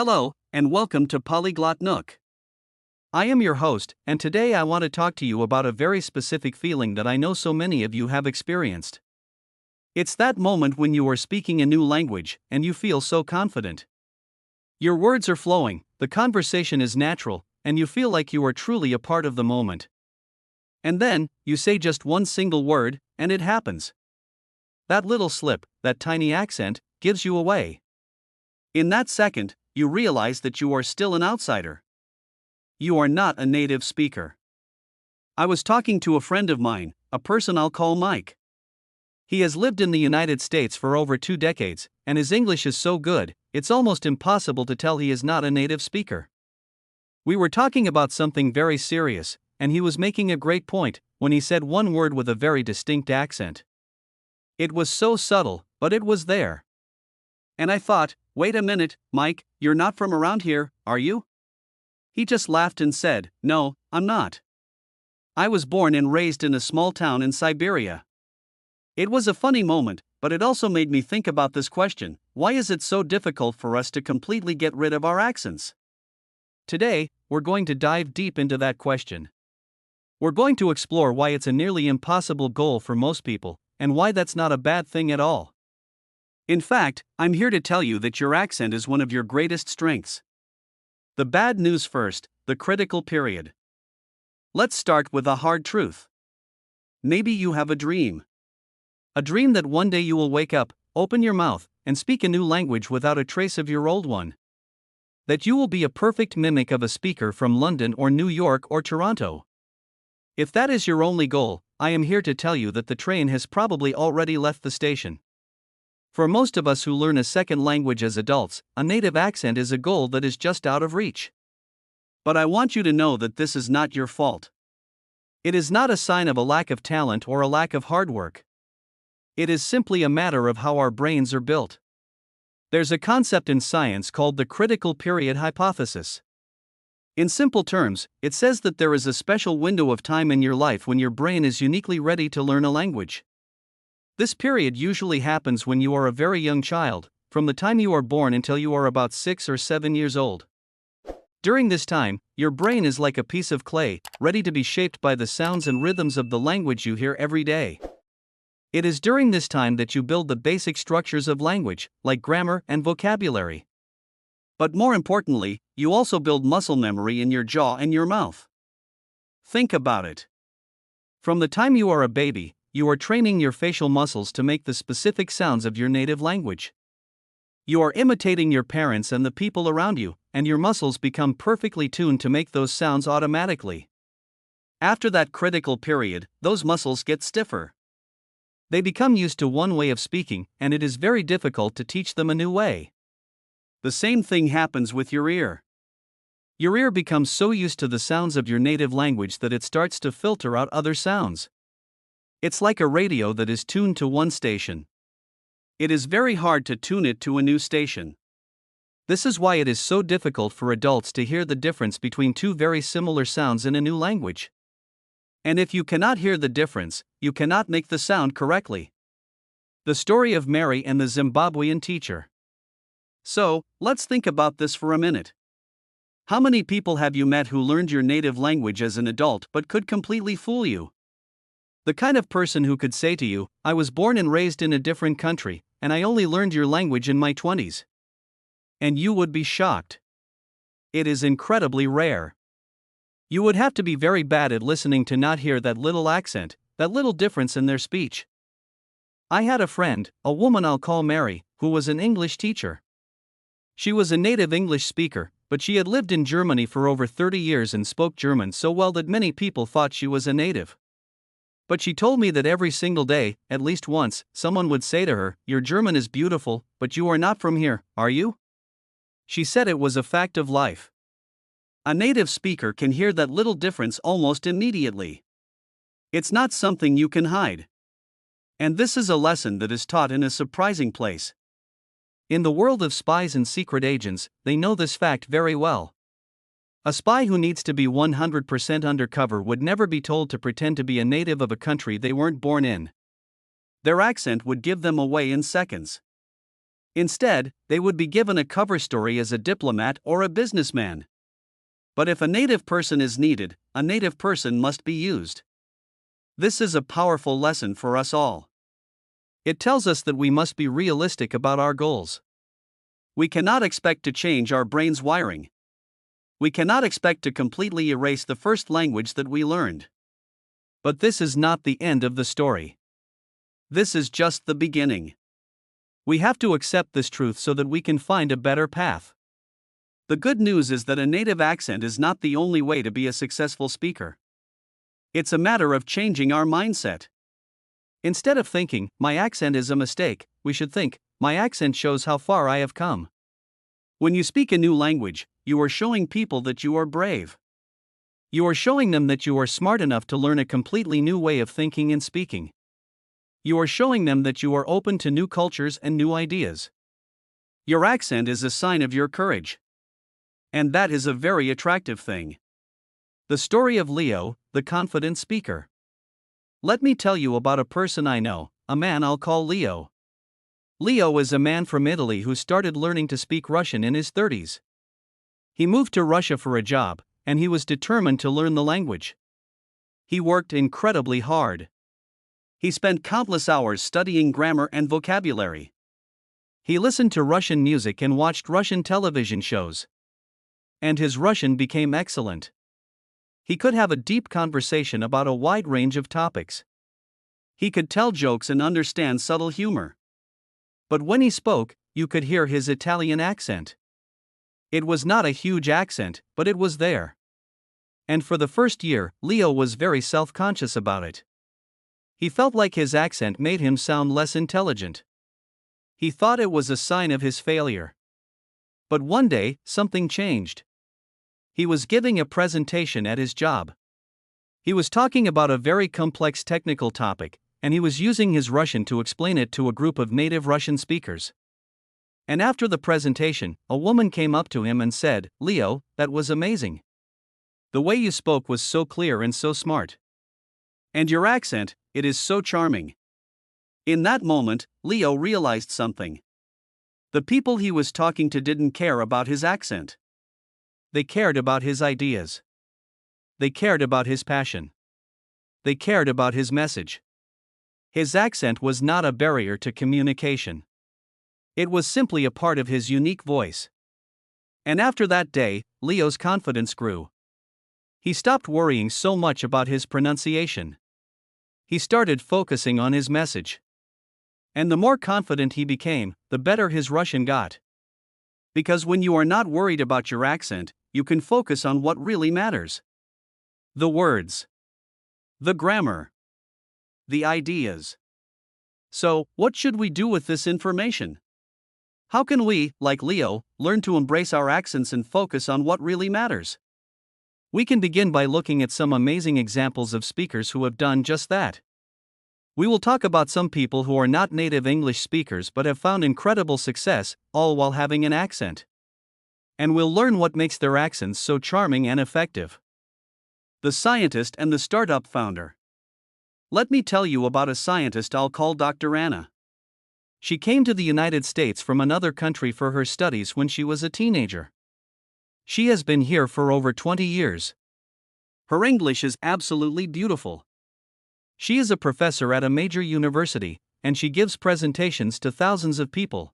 Hello, and welcome to Polyglot Nook. I am your host, and today I want to talk to you about a very specific feeling that I know so many of you have experienced. It's that moment when you are speaking a new language, and you feel so confident. Your words are flowing, the conversation is natural, and you feel like you are truly a part of the moment. And then, you say just one single word, and it happens. That little slip, that tiny accent, gives you away. In that second, you realize that you are still an outsider. You are not a native speaker. I was talking to a friend of mine, a person I'll call Mike. He has lived in the United States for over 2 decades, and his English is so good, it's almost impossible to tell he is not a native speaker. We were talking about something very serious, and he was making a great point when he said one word with a very distinct accent. It was so subtle, but it was there. And I thought, wait a minute, Mike, you're not from around here, are you? He just laughed and said, no, I'm not. I was born and raised in a small town in Siberia. It was a funny moment, but it also made me think about this question: why is it so difficult for us to completely get rid of our accents? Today, we're going to dive deep into that question. We're going to explore why it's a nearly impossible goal for most people, and why that's not a bad thing at all. In fact, I'm here to tell you that your accent is one of your greatest strengths. The bad news first, the critical period. Let's start with a hard truth. Maybe you have a dream. A dream that one day you will wake up, open your mouth, and speak a new language without a trace of your old one. That you will be a perfect mimic of a speaker from London or New York or Toronto. If that is your only goal, I am here to tell you that the train has probably already left the station. For most of us who learn a second language as adults, a native accent is a goal that is just out of reach. But I want you to know that this is not your fault. It is not a sign of a lack of talent or a lack of hard work. It is simply a matter of how our brains are built. There's a concept in science called the critical period hypothesis. In simple terms, it says that there is a special window of time in your life when your brain is uniquely ready to learn a language. This period usually happens when you are a very young child, from the time you are born until you are about 6 or 7 years old. During this time, your brain is like a piece of clay, ready to be shaped by the sounds and rhythms of the language you hear every day. It is during this time that you build the basic structures of language, like grammar and vocabulary. But more importantly, you also build muscle memory in your jaw and your mouth. Think about it. From the time you are a baby, you are training your facial muscles to make the specific sounds of your native language. You are imitating your parents and the people around you, and your muscles become perfectly tuned to make those sounds automatically. After that critical period, those muscles get stiffer. They become used to one way of speaking, and it is very difficult to teach them a new way. The same thing happens with your ear. Your ear becomes so used to the sounds of your native language that it starts to filter out other sounds. It's like a radio that is tuned to one station. It is very hard to tune it to a new station. This is why it is so difficult for adults to hear the difference between two very similar sounds in a new language. And if you cannot hear the difference, you cannot make the sound correctly. The story of Mary and the Zimbabwean teacher. So, let's think about this for a minute. How many people have you met who learned your native language as an adult but could completely fool you? The kind of person who could say to you, I was born and raised in a different country, and I only learned your language in my 20s. And you would be shocked. It is incredibly rare. You would have to be very bad at listening to not hear that little accent, that little difference in their speech. I had a friend, a woman I'll call Mary, who was an English teacher. She was a native English speaker, but she had lived in Germany for over 30 years and spoke German so well that many people thought she was a native. But she told me that every single day, at least once, someone would say to her, your German is beautiful, but you are not from here, are you? She said it was a fact of life. A native speaker can hear that little difference almost immediately. It's not something you can hide. And this is a lesson that is taught in a surprising place. In the world of spies and secret agents, they know this fact very well. A spy who needs to be 100% undercover would never be told to pretend to be a native of a country they weren't born in. Their accent would give them away in seconds. Instead, they would be given a cover story as a diplomat or a businessman. But if a native person is needed, a native person must be used. This is a powerful lesson for us all. It tells us that we must be realistic about our goals. We cannot expect to change our brain's wiring. We cannot expect to completely erase the first language that we learned. But this is not the end of the story. This is just the beginning. We have to accept this truth so that we can find a better path. The good news is that a native accent is not the only way to be a successful speaker. It's a matter of changing our mindset. Instead of thinking, my accent is a mistake, we should think, my accent shows how far I have come. When you speak a new language, you are showing people that you are brave. You are showing them that you are smart enough to learn a completely new way of thinking and speaking. You are showing them that you are open to new cultures and new ideas. Your accent is a sign of your courage. And that is a very attractive thing. The story of Leo, the confident speaker. Let me tell you about a person I know, a man I'll call Leo. Leo is a man from Italy who started learning to speak Russian in his 30s. He moved to Russia for a job, and he was determined to learn the language. He worked incredibly hard. He spent countless hours studying grammar and vocabulary. He listened to Russian music and watched Russian television shows. And his Russian became excellent. He could have a deep conversation about a wide range of topics. He could tell jokes and understand subtle humor. But when he spoke, you could hear his Italian accent. It was not a huge accent, but it was there. And for the first year, Leo was very self-conscious about it. He felt like his accent made him sound less intelligent. He thought it was a sign of his failure. But one day, something changed. He was giving a presentation at his job. He was talking about a very complex technical topic, and he was using his Russian to explain it to a group of native Russian speakers. And after the presentation, a woman came up to him and said, "Leo, that was amazing. The way you spoke was so clear and so smart. And your accent, it is so charming." In that moment, Leo realized something. The people he was talking to didn't care about his accent. They cared about his ideas. They cared about his passion. They cared about his message. His accent was not a barrier to communication. It was simply a part of his unique voice. And after that day, Leo's confidence grew. He stopped worrying so much about his pronunciation. He started focusing on his message. And the more confident he became, the better his Russian got. Because when you are not worried about your accent, you can focus on what really matters. The words. The grammar. The ideas. So, what should we do with this information? How can we, like Leo, learn to embrace our accents and focus on what really matters? We can begin by looking at some amazing examples of speakers who have done just that. We will talk about some people who are not native English speakers but have found incredible success, all while having an accent. And we'll learn what makes their accents so charming and effective. The scientist and the startup founder. Let me tell you about a scientist I'll call Dr. Anna. She came to the United States from another country for her studies when she was a teenager. She has been here for over 20 years. Her English is absolutely beautiful. She is a professor at a major university, and she gives presentations to thousands of people.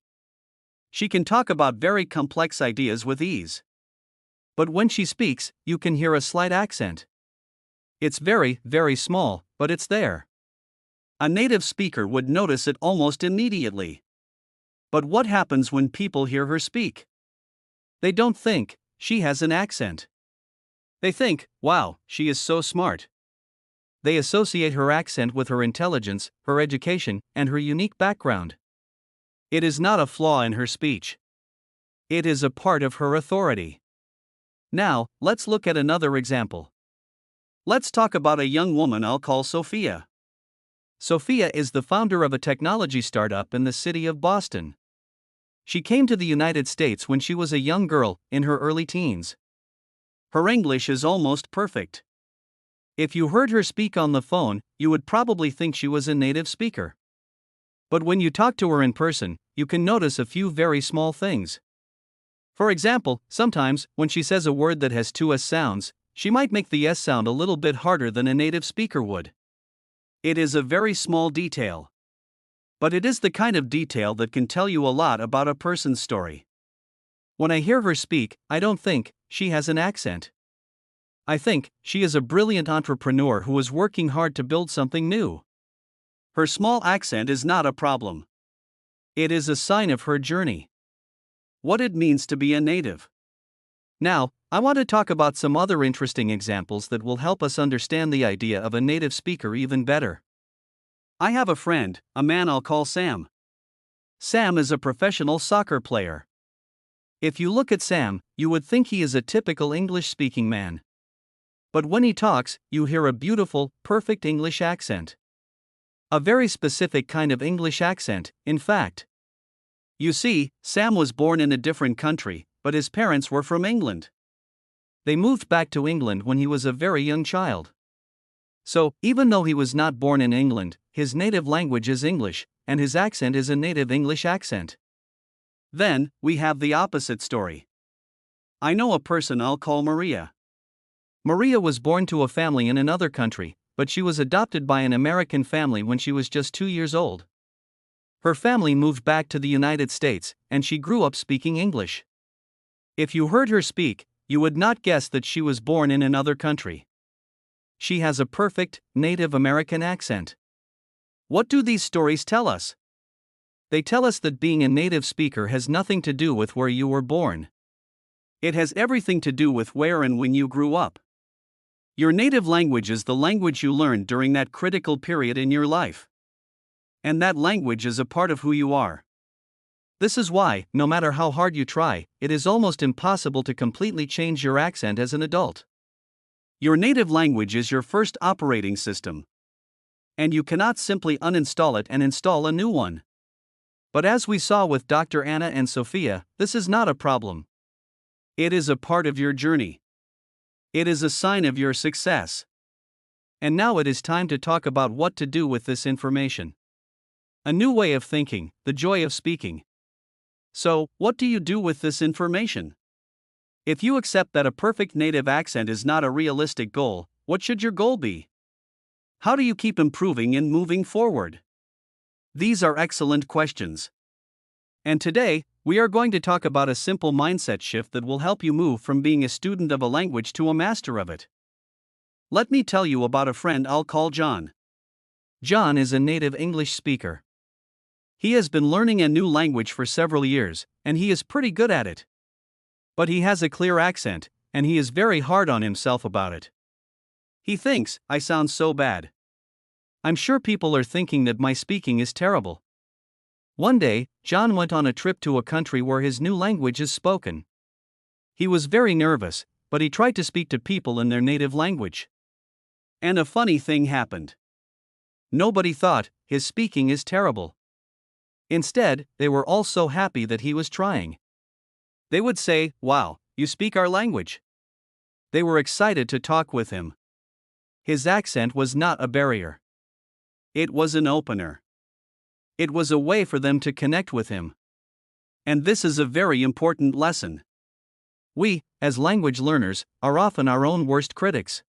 She can talk about very complex ideas with ease. But when she speaks, you can hear a slight accent. It's very, very small, but it's there. A native speaker would notice it almost immediately. But what happens when people hear her speak? They don't think, she has an accent. They think, wow, she is so smart. They associate her accent with her intelligence, her education, and her unique background. It is not a flaw in her speech. It is a part of her authority. Now, let's look at another example. Let's talk about a young woman I'll call Sophia. Sophia is the founder of a technology startup in the city of Boston. She came to the United States when she was a young girl, in her early teens. Her English is almost perfect. If you heard her speak on the phone, you would probably think she was a native speaker. But when you talk to her in person, you can notice a few very small things. For example, sometimes, when she says a word that has two S sounds, she might make the S sound a little bit harder than a native speaker would. It is a very small detail. But it is the kind of detail that can tell you a lot about a person's story. When I hear her speak, I don't think she has an accent. I think she is a brilliant entrepreneur who is working hard to build something new. Her small accent is not a problem. It is a sign of her journey. What it means to be a native. Now, I want to talk about some other interesting examples that will help us understand the idea of a native speaker even better. I have a friend, a man I'll call Sam. Sam is a professional soccer player. If you look at Sam, you would think he is a typical English-speaking man. But when he talks, you hear a beautiful, perfect English accent. A very specific kind of English accent, in fact. You see, Sam was born in a different country, but his parents were from England. They moved back to England when he was a very young child. So, even though he was not born in England, his native language is English, and his accent is a native English accent. Then, we have the opposite story. I know a person I'll call Maria. Maria was born to a family in another country, but she was adopted by an American family when she was just 2 years old. Her family moved back to the United States, and she grew up speaking English. If you heard her speak, you would not guess that she was born in another country. She has a perfect, native American accent. What do these stories tell us? They tell us that being a native speaker has nothing to do with where you were born. It has everything to do with where and when you grew up. Your native language is the language you learned during that critical period in your life. And that language is a part of who you are. This is why, no matter how hard you try, it is almost impossible to completely change your accent as an adult. Your native language is your first operating system. And you cannot simply uninstall it and install a new one. But as we saw with Dr. Anna and Sophia, this is not a problem. It is a part of your journey. It is a sign of your success. And now it is time to talk about what to do with this information. A new way of thinking, the joy of speaking. So, what do you do with this information? If you accept that a perfect native accent is not a realistic goal, what should your goal be? How do you keep improving and moving forward? These are excellent questions. And today, we are going to talk about a simple mindset shift that will help you move from being a student of a language to a master of it. Let me tell you about a friend I'll call John. John is a native English speaker. He has been learning a new language for several years, and he is pretty good at it. But he has a clear accent, and he is very hard on himself about it. He thinks, I sound so bad. I'm sure people are thinking that my speaking is terrible. One day, John went on a trip to a country where his new language is spoken. He was very nervous, but he tried to speak to people in their native language. And a funny thing happened. Nobody thought, his speaking is terrible. Instead, they were all so happy that he was trying. They would say, wow, you speak our language. They were excited to talk with him. His accent was not a barrier. It was an opener. It was a way for them to connect with him. And this is a very important lesson. We, as language learners, are often our own worst critics.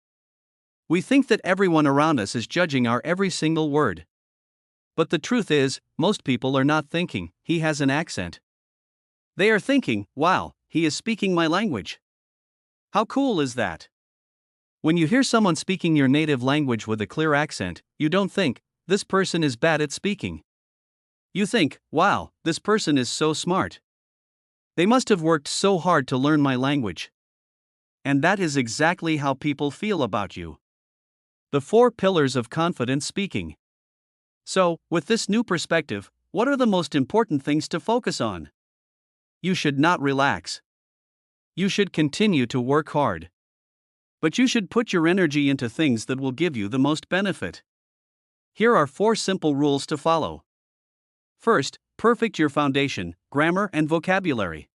We think that everyone around us is judging our every single word. But the truth is, most people are not thinking, he has an accent. They are thinking, wow, he is speaking my language. How cool is that? When you hear someone speaking your native language with a clear accent, you don't think, this person is bad at speaking. You think, wow, this person is so smart. They must have worked so hard to learn my language. And that is exactly how people feel about you. The 4 pillars of confident speaking. So, with this new perspective, what are the most important things to focus on? You should not relax. You should continue to work hard. But you should put your energy into things that will give you the most benefit. Here are 4 simple rules to follow. First, perfect your foundation, grammar and vocabulary.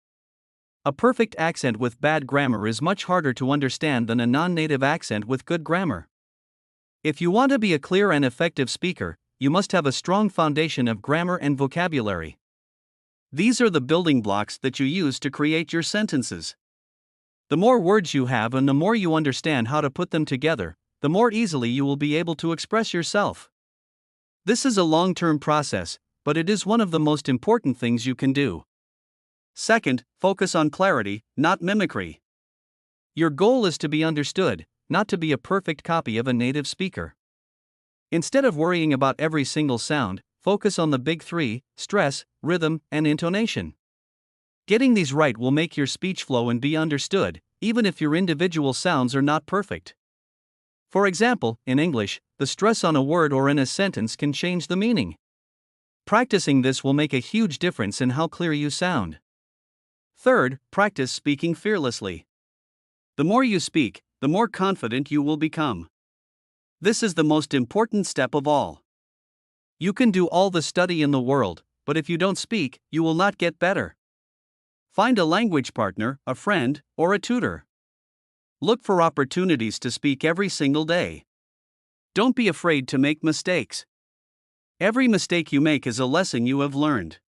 A perfect accent with bad grammar is much harder to understand than a non-native accent with good grammar. If you want to be a clear and effective speaker, you must have a strong foundation of grammar and vocabulary. These are the building blocks that you use to create your sentences. The more words you have and the more you understand how to put them together, the more easily you will be able to express yourself. This is a long-term process, but it is one of the most important things you can do. Second, focus on clarity, not mimicry. Your goal is to be understood, not to be a perfect copy of a native speaker. Instead of worrying about every single sound, focus on the big three: stress, rhythm, and intonation. Getting these right will make your speech flow and be understood, even if your individual sounds are not perfect. For example, in English, the stress on a word or in a sentence can change the meaning. Practicing this will make a huge difference in how clear you sound. Third, practice speaking fearlessly. The more you speak, the more confident you will become. This is the most important step of all. You can do all the study in the world, but if you don't speak, you will not get better. Find a language partner, a friend, or a tutor. Look for opportunities to speak every single day. Don't be afraid to make mistakes. Every mistake you make is a lesson you have learned.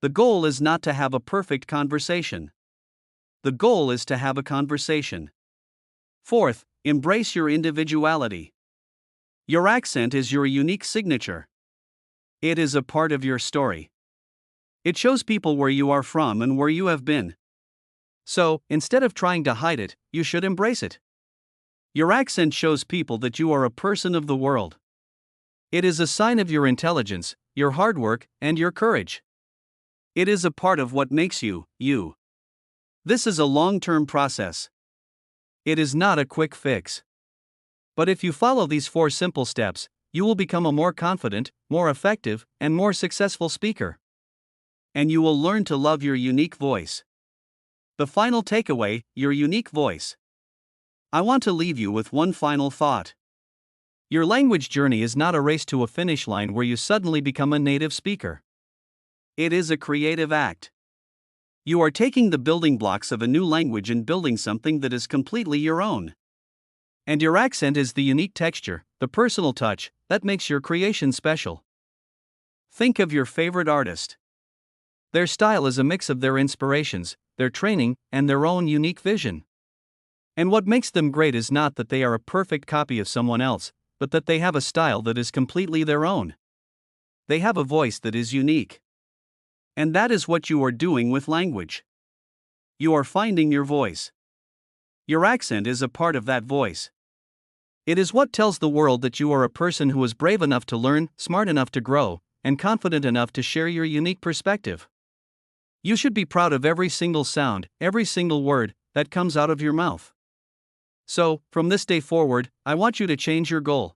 The goal is not to have a perfect conversation. The goal is to have a conversation. Fourth, embrace your individuality. Your accent is your unique signature. It is a part of your story. It shows people where you are from and where you have been. So, instead of trying to hide it, you should embrace it. Your accent shows people that you are a person of the world. It is a sign of your intelligence, your hard work, and your courage. It is a part of what makes you, you. This is a long-term process. It is not a quick fix. But if you follow these 4 simple steps, you will become a more confident, more effective, and more successful speaker. And you will learn to love your unique voice. The final takeaway: your unique voice. I want to leave you with one final thought. Your language journey is not a race to a finish line where you suddenly become a native speaker. It is a creative act. You are taking the building blocks of a new language and building something that is completely your own. And your accent is the unique texture, the personal touch, that makes your creation special. Think of your favorite artist. Their style is a mix of their inspirations, their training, and their own unique vision. And what makes them great is not that they are a perfect copy of someone else, but that they have a style that is completely their own. They have a voice that is unique. And that is what you are doing with language. You are finding your voice. Your accent is a part of that voice. It is what tells the world that you are a person who is brave enough to learn, smart enough to grow, and confident enough to share your unique perspective. You should be proud of every single sound, every single word, that comes out of your mouth. So, from this day forward, I want you to change your goal.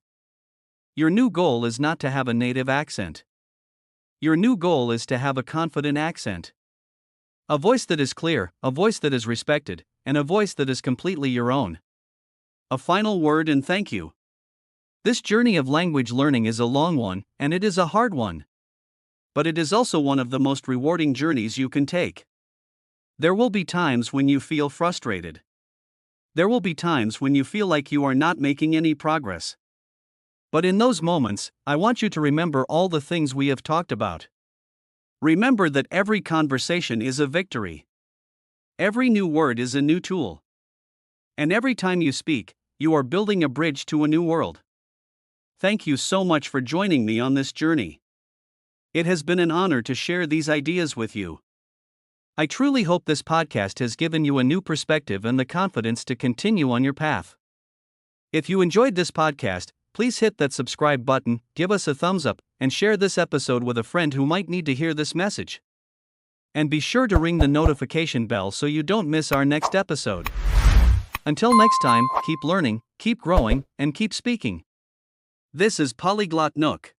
Your new goal is not to have a native accent. Your new goal is to have a confident accent. A voice that is clear, a voice that is respected, and a voice that is completely your own. A final word and thank you. This journey of language learning is a long one, and it is a hard one. But it is also one of the most rewarding journeys you can take. There will be times when you feel frustrated. There will be times when you feel like you are not making any progress. But in those moments, I want you to remember all the things we have talked about. Remember that every conversation is a victory. Every new word is a new tool. And every time you speak, you are building a bridge to a new world. Thank you so much for joining me on this journey. It has been an honor to share these ideas with you. I truly hope this podcast has given you a new perspective and the confidence to continue on your path. If you enjoyed this podcast, please hit that subscribe button, give us a thumbs up, and share this episode with a friend who might need to hear this message. And be sure to ring the notification bell so you don't miss our next episode. Until next time, keep learning, keep growing, and keep speaking. This is Polyglot Nook.